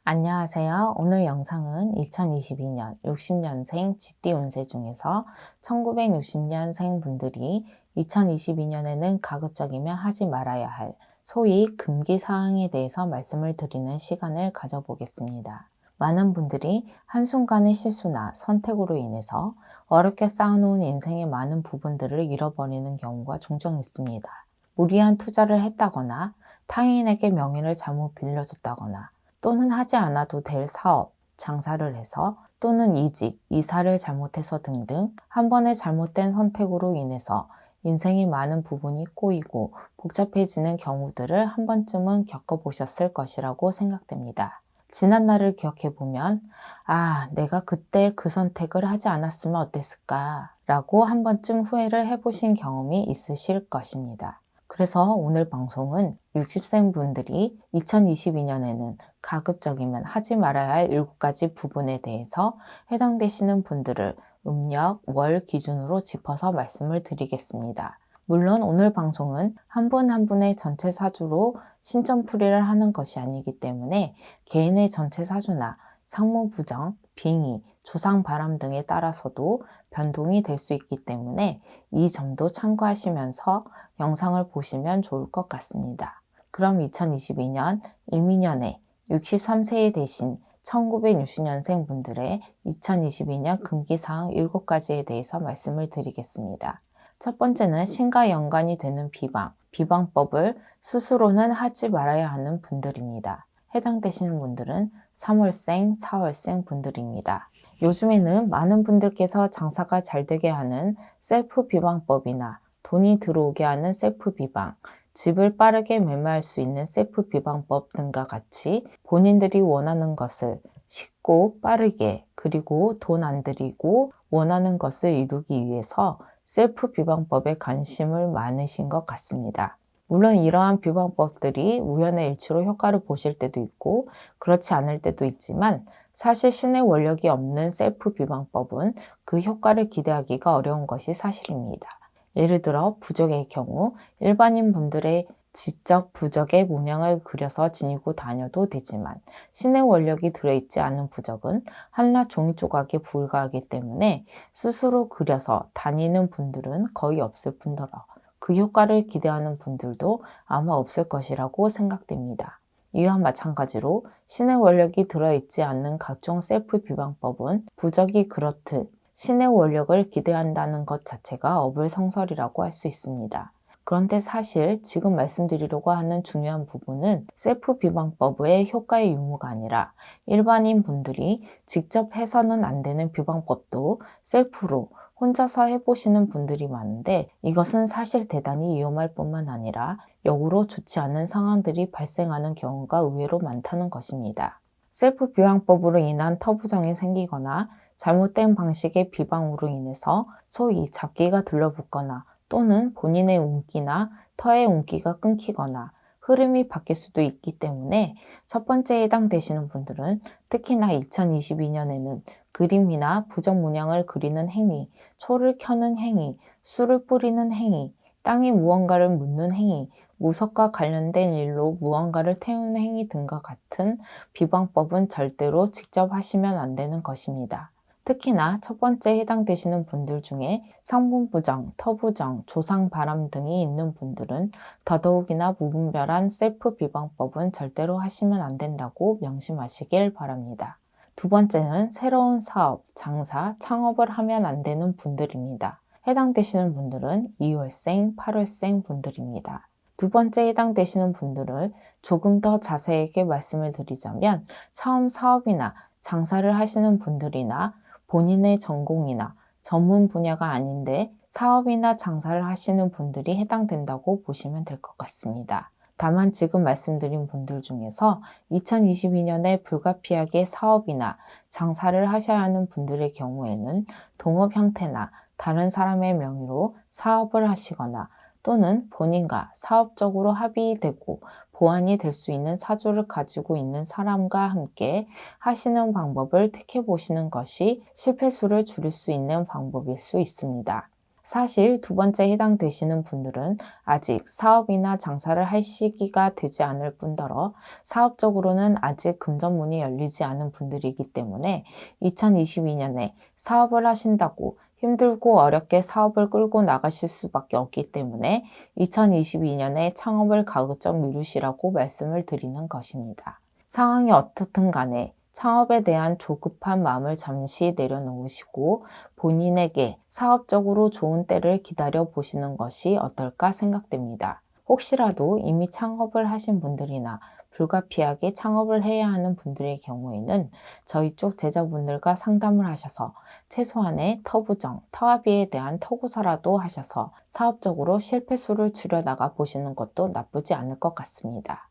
안녕하세요. 오늘 영상은 2022년 60년생 쥐띠 운세 중에서 1960년생 분들이 2022년에는 가급적이면 하지 말아야 할 소위 금기 사항에 대해서 말씀을 드리는 시간을 가져보겠습니다. 많은 분들이 한순간의 실수나 선택으로 인해서 어렵게 쌓아놓은 인생의 많은 부분들을 잃어버리는 경우가 종종 있습니다. 무리한 투자를 했다거나 타인에게 명예를 잘못 빌려줬다거나 또는 하지 않아도 될 사업, 장사를 해서 또는 이직, 이사를 잘못해서 등등 한 번의 잘못된 선택으로 인해서 인생의 많은 부분이 꼬이고 복잡해지는 경우들을 한 번쯤은 겪어보셨을 것이라고 생각됩니다. 지난 날을 기억해보면 내가 그때 그 선택을 하지 않았으면 어땠을까? 라고 한 번쯤 후회를 해보신 경험이 있으실 것입니다. 그래서 오늘 방송은 60세 분들이 2022년에는 가급적이면 하지 말아야 할 7가지 부분에 대해서 해당되시는 분들을 음력, 월 기준으로 짚어서 말씀을 드리겠습니다. 물론 오늘 방송은 한 분 한 분의 전체 사주로 신점풀이를 하는 것이 아니기 때문에 개인의 전체 사주나 상무부정, 빙의, 조상바람 등에 따라서도 변동이 될 수 있기 때문에 이 점도 참고하시면서 영상을 보시면 좋을 것 같습니다. 그럼 2022년 이민년에 63세에 되신 1960년생 분들의 2022년 금기사항 7가지에 대해서 말씀을 드리겠습니다. 첫 번째는 신과 연관이 되는 비방, 비방법을 스스로는 하지 말아야 하는 분들입니다. 해당되시는 분들은 3월생, 4월생 분들입니다. 요즘에는 많은 분들께서 장사가 잘 되게 하는 셀프 비방법이나 돈이 들어오게 하는 셀프 비방, 집을 빠르게 매매할 수 있는 셀프 비방법 등과 같이 본인들이 원하는 것을 쉽고 빠르게 그리고 돈 안 들이고 원하는 것을 이루기 위해서 셀프 비방법에 관심을 많으신 것 같습니다. 물론 이러한 비방법들이 우연의 일치로 효과를 보실 때도 있고 그렇지 않을 때도 있지만 사실 신의 원력이 없는 셀프 비방법은 그 효과를 기대하기가 어려운 것이 사실입니다. 예를 들어 부적의 경우 일반인 분들의 지적 부적의 문양을 그려서 지니고 다녀도 되지만 신의 원력이 들어있지 않은 부적은 한낱 종이 조각에 불과하기 때문에 스스로 그려서 다니는 분들은 거의 없을 뿐더러 그 효과를 기대하는 분들도 아마 없을 것이라고 생각됩니다. 이와 마찬가지로 신의 원력이 들어있지 않는 각종 셀프 비방법은 부적이 그렇듯 신의 원력을 기대한다는 것 자체가 어불성설이라고 할 수 있습니다. 그런데 사실 지금 말씀드리려고 하는 중요한 부분은 셀프 비방법의 효과의 유무가 아니라 일반인 분들이 직접 해서는 안 되는 비방법도 셀프로 혼자서 해보시는 분들이 많은데 이것은 사실 대단히 위험할 뿐만 아니라 역으로 좋지 않은 상황들이 발생하는 경우가 의외로 많다는 것입니다. 셀프 비방법으로 인한 터부정이 생기거나 잘못된 방식의 비방으로 인해서 소위 잡기가 들러붙거나 또는 본인의 운기나 터의 운기가 끊기거나 흐름이 바뀔 수도 있기 때문에 첫 번째에 해당되시는 분들은 특히나 2022년에는 그림이나 부적 문양을 그리는 행위, 초를 켜는 행위, 술을 뿌리는 행위, 땅에 무언가를 묻는 행위, 무속과 관련된 일로 무언가를 태우는 행위 등과 같은 비방법은 절대로 직접 하시면 안 되는 것입니다. 특히나 첫 번째에 해당되시는 분들 중에 상분부정, 터부정, 조상바람 등이 있는 분들은 더더욱이나 무분별한 셀프 비방법은 절대로 하시면 안 된다고 명심하시길 바랍니다. 두 번째는 새로운 사업, 장사, 창업을 하면 안 되는 분들입니다. 해당되시는 분들은 2월생, 8월생 분들입니다. 두 번째 해당되시는 분들을 조금 더 자세하게 말씀을 드리자면 처음 사업이나 장사를 하시는 분들이나 본인의 전공이나 전문 분야가 아닌데 사업이나 장사를 하시는 분들이 해당된다고 보시면 될 것 같습니다. 다만 지금 말씀드린 분들 중에서 2022년에 불가피하게 사업이나 장사를 하셔야 하는 분들의 경우에는 동업 형태나 다른 사람의 명의로 사업을 하시거나 또는 본인과 사업적으로 합의되고 보완이 될 수 있는 사주를 가지고 있는 사람과 함께 하시는 방법을 택해 보시는 것이 실패수를 줄일 수 있는 방법일 수 있습니다. 사실 두 번째 해당되시는 분들은 아직 사업이나 장사를 할 시기가 되지 않을 뿐더러 사업적으로는 아직 금전문이 열리지 않은 분들이기 때문에 2022년에 사업을 하신다고 힘들고 어렵게 사업을 끌고 나가실 수밖에 없기 때문에 2022년에 창업을 가급적 미루시라고 말씀을 드리는 것입니다. 상황이 어떻든 간에 창업에 대한 조급한 마음을 잠시 내려놓으시고 본인에게 사업적으로 좋은 때를 기다려 보시는 것이 어떨까 생각됩니다. 혹시라도 이미 창업을 하신 분들이나 불가피하게 창업을 해야 하는 분들의 경우에는 저희 쪽 제자분들과 상담을 하셔서 최소한의 터부정, 터합의에 대한 터고사라도 하셔서 사업적으로 실패수를 줄여나가 보시는 것도 나쁘지 않을 것 같습니다.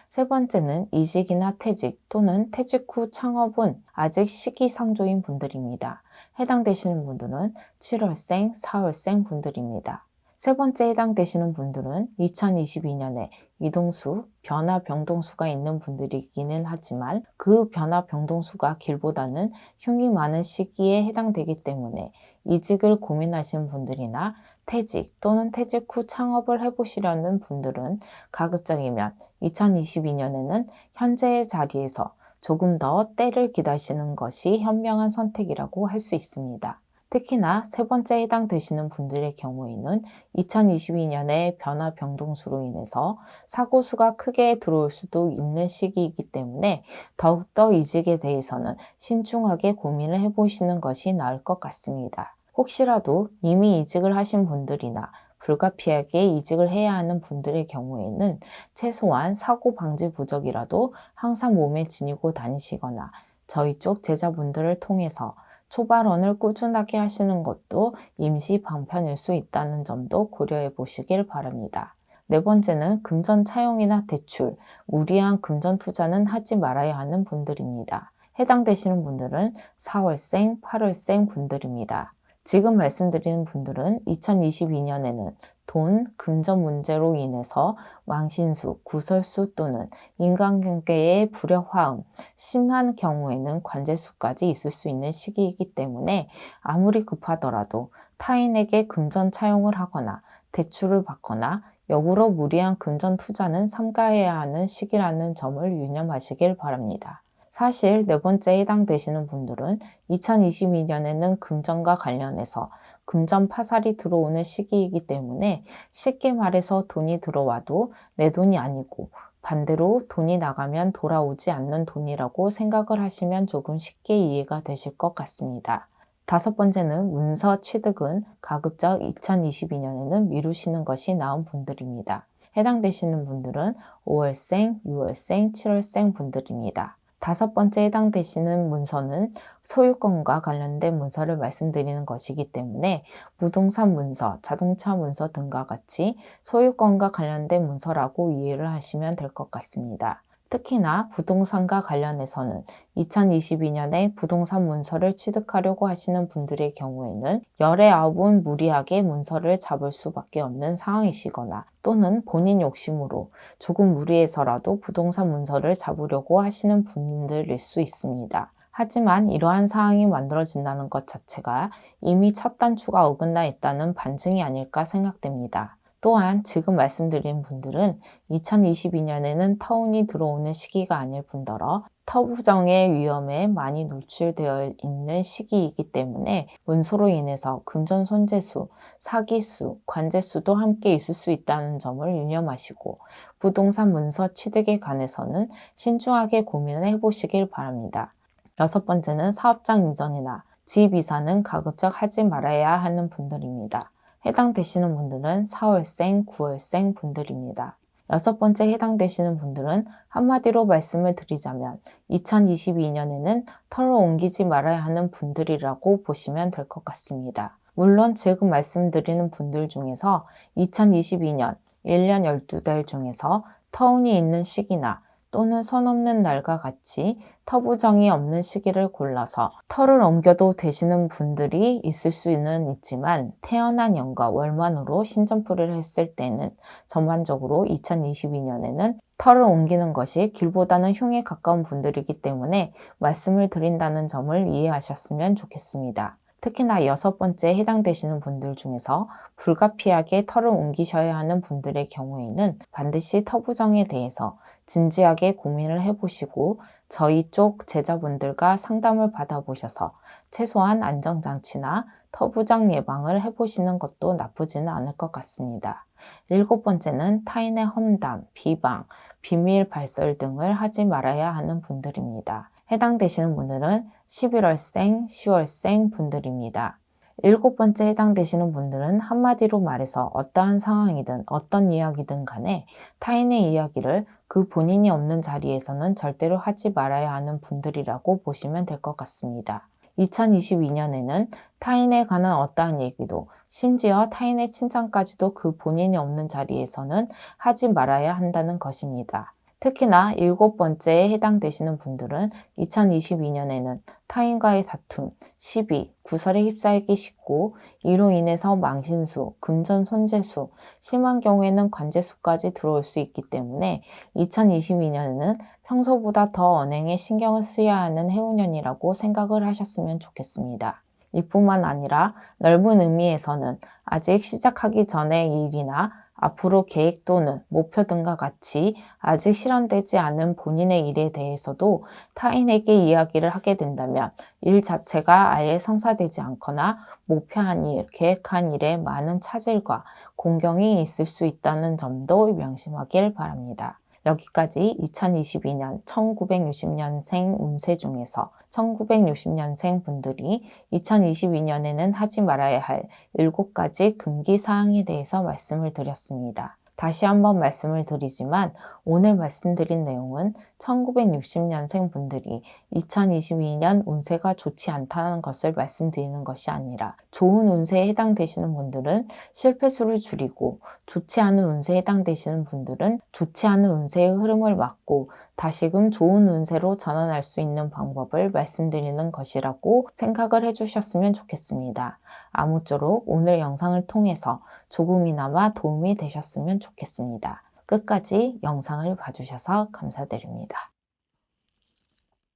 세 번째는 이직이나 퇴직 또는 퇴직 후 창업은 아직 시기상조인 분들입니다. 해당되시는 분들은 7월생, 4월생 분들입니다. 세 번째 해당되시는 분들은 2022년에 이동수, 변화 병동수가 있는 분들이기는 하지만 그 변화 병동수가 길보다는 흉이 많은 시기에 해당되기 때문에 이직을 고민하시는 분들이나 퇴직 또는 퇴직 후 창업을 해보시려는 분들은 가급적이면 2022년에는 현재의 자리에서 조금 더 때를 기다리시는 것이 현명한 선택이라고 할 수 있습니다. 특히나 세 번째 해당되시는 분들의 경우에는 2022년에 변화 병동수로 인해서 사고수가 크게 들어올 수도 있는 시기이기 때문에 더욱더 이직에 대해서는 신중하게 고민을 해보시는 것이 나을 것 같습니다. 혹시라도 이미 이직을 하신 분들이나 불가피하게 이직을 해야 하는 분들의 경우에는 최소한 사고 방지 부적이라도 항상 몸에 지니고 다니시거나 저희 쪽 제자분들을 통해서 초발언을 꾸준하게 하시는 것도 임시 방편일 수 있다는 점도 고려해 보시길 바랍니다. 네 번째는 금전 차용이나 대출, 무리한 금전 투자는 하지 말아야 하는 분들입니다. 해당되시는 분들은 4월생, 8월생 분들입니다. 지금 말씀드리는 분들은 2022년에는 돈, 금전 문제로 인해서 왕신수, 구설수 또는 인간관계의 불협화음, 심한 경우에는 관제수까지 있을 수 있는 시기이기 때문에 아무리 급하더라도 타인에게 금전 차용을 하거나 대출을 받거나 역으로 무리한 금전 투자는 삼가해야 하는 시기라는 점을 유념하시길 바랍니다. 사실 네 번째 해당되시는 분들은 2022년에는 금전과 관련해서 금전 파살이 들어오는 시기이기 때문에 쉽게 말해서 돈이 들어와도 내 돈이 아니고 반대로 돈이 나가면 돌아오지 않는 돈이라고 생각을 하시면 조금 쉽게 이해가 되실 것 같습니다. 다섯 번째는 문서 취득은 가급적 2022년에는 미루시는 것이 나은 분들입니다. 해당되시는 분들은 5월생, 6월생, 7월생 분들입니다. 다섯 번째 해당되시는 문서는 소유권과 관련된 문서를 말씀드리는 것이기 때문에 부동산 문서, 자동차 문서 등과 같이 소유권과 관련된 문서라고 이해를 하시면 될 것 같습니다. 특히나 부동산과 관련해서는 2022년에 부동산 문서를 취득하려고 하시는 분들의 경우에는 열의 아홉은 무리하게 문서를 잡을 수밖에 없는 상황이시거나 또는 본인 욕심으로 조금 무리해서라도 부동산 문서를 잡으려고 하시는 분들일 수 있습니다. 하지만 이러한 상황이 만들어진다는 것 자체가 이미 첫 단추가 어긋나 있다는 반증이 아닐까 생각됩니다. 또한 지금 말씀드린 분들은 2022년에는 터운이 들어오는 시기가 아닐 뿐더러 터부정의 위험에 많이 노출되어 있는 시기이기 때문에 문서로 인해서 금전 손재수, 사기수, 관제수도 함께 있을 수 있다는 점을 유념하시고 부동산 문서 취득에 관해서는 신중하게 고민을 해보시길 바랍니다. 여섯 번째는 사업장 이전이나 집 이사는 가급적 하지 말아야 하는 분들입니다. 해당되시는 분들은 4월생, 9월생 분들입니다. 여섯 번째 해당되시는 분들은 한마디로 말씀을 드리자면 2022년에는 털을 옮기지 말아야 하는 분들이라고 보시면 될 것 같습니다. 물론 지금 말씀드리는 분들 중에서 2022년 1년 12달 중에서 터운이 있는 시기나 또는 선 없는 날과 같이 터부정이 없는 시기를 골라서 터를 옮겨도 되시는 분들이 있을 수는 있지만 태어난 연과 월만으로 신점풀이를 했을 때는 전반적으로 2022년에는 터를 옮기는 것이 길보다는 흉에 가까운 분들이기 때문에 말씀을 드린다는 점을 이해하셨으면 좋겠습니다. 특히나 6번째에 해당되시는 분들 중에서 불가피하게 터를 옮기셔야 하는 분들의 경우에는 반드시 터 부정에 대해서 진지하게 고민을 해보시고 저희 쪽 제자분들과 상담을 받아보셔서 최소한 안정장치나 터 부정 예방을 해보시는 것도 나쁘지는 않을 것 같습니다. 7번째는 타인의 험담, 비방, 비밀 발설 등을 하지 말아야 하는 분들입니다. 해당되시는 분들은 11월생, 10월생 분들입니다. 7번째 해당되시는 분들은 한마디로 말해서 어떠한 상황이든 어떤 이야기든 간에 타인의 이야기를 그 본인이 없는 자리에서는 절대로 하지 말아야 하는 분들이라고 보시면 될 것 같습니다. 2022년에는 타인에 관한 어떠한 얘기도 심지어 타인의 칭찬까지도 그 본인이 없는 자리에서는 하지 말아야 한다는 것입니다. 특히나 7번째에 해당되시는 분들은 2022년에는 타인과의 다툼, 시비, 구설에 휩싸이기 쉽고 이로 인해서 망신수, 금전 손재수, 심한 경우에는 관재수까지 들어올 수 있기 때문에 2022년에는 평소보다 더 언행에 신경을 써야 하는 해운년이라고 생각을 하셨으면 좋겠습니다. 이뿐만 아니라 넓은 의미에서는 아직 시작하기 전의 일이나 앞으로 계획 또는 목표 등과 같이 아직 실현되지 않은 본인의 일에 대해서도 타인에게 이야기를 하게 된다면 일 자체가 아예 성사되지 않거나 목표한 일, 계획한 일에 많은 차질과 공경이 있을 수 있다는 점도 명심하길 바랍니다. 여기까지 2022년 1960년생 운세 중에서 1960년생 분들이 2022년에는 하지 말아야 할 7가지 금기 사항에 대해서 말씀을 드렸습니다. 다시 한번 말씀을 드리지만 오늘 말씀드린 내용은 1960년생 분들이 2022년 운세가 좋지 않다는 것을 말씀드리는 것이 아니라 좋은 운세에 해당되시는 분들은 실패수를 줄이고 좋지 않은 운세에 해당되시는 분들은 좋지 않은 운세의 흐름을 막고 다시금 좋은 운세로 전환할 수 있는 방법을 말씀드리는 것이라고 생각을 해주셨으면 좋겠습니다. 아무쪼록 오늘 영상을 통해서 조금이나마 도움이 되셨으면 좋겠습니다. 끝까지 영상을 봐주셔서 감사드립니다.